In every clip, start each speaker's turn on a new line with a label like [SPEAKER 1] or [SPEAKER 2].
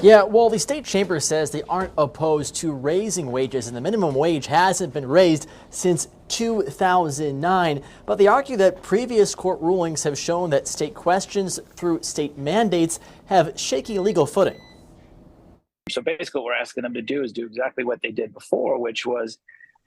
[SPEAKER 1] Yeah, well, the state chamber says they aren't opposed to raising wages, and the minimum wage hasn't been raised since 2009. But they argue that previous court rulings have shown that state questions through state mandates have shaky legal footing.
[SPEAKER 2] So basically, what we're asking them to do is do exactly what they did before, which was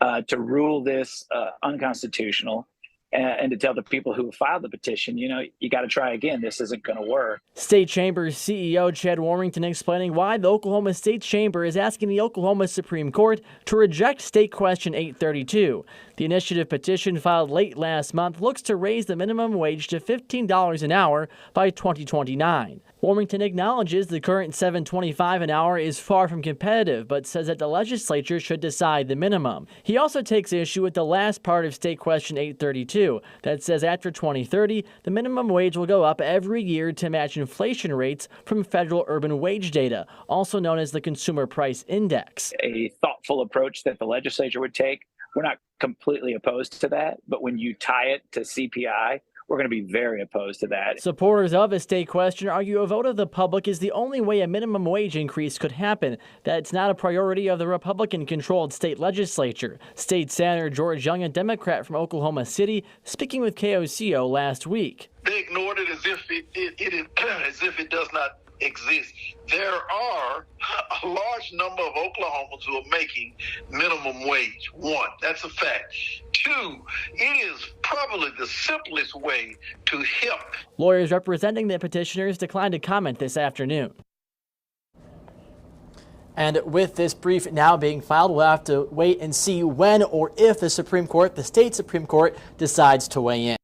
[SPEAKER 2] to rule this unconstitutional and to tell the people who filed the petition, you got to try again. This isn't going to work.
[SPEAKER 1] State Chamber's CEO Chad Warmington explaining why the Oklahoma State Chamber is asking the Oklahoma Supreme Court to reject State Question 832. The initiative petition filed late last month looks to raise the minimum wage to $15 an hour by 2029. Warmington acknowledges the current $7.25 an hour is far from competitive, but says that the legislature should decide the minimum. He also takes issue with the last part of State Question 832 that says after 2030, the minimum wage will go up every year to match inflation rates from federal urban wage data, also known as the Consumer Price Index.
[SPEAKER 2] A thoughtful approach that the legislature would take. We're not completely opposed to that, but when you tie it to CPI, we're going to be very opposed to that.
[SPEAKER 1] Supporters of a state question argue a vote of the public is the only way a minimum wage increase could happen, that it's not a priority of the Republican-controlled state legislature. State Senator George Young, a Democrat from Oklahoma City, speaking with KOCO last week.
[SPEAKER 3] They ignored it as if it does not exist. There are a large number of Oklahomans who are making minimum wage. One, that's a fact. Two, it is probably the simplest way to help.
[SPEAKER 1] Lawyers representing the petitioners declined to comment this afternoon. And with this brief now being filed, we'll have to wait and see when or if the Supreme Court, the state Supreme Court, decides to weigh in.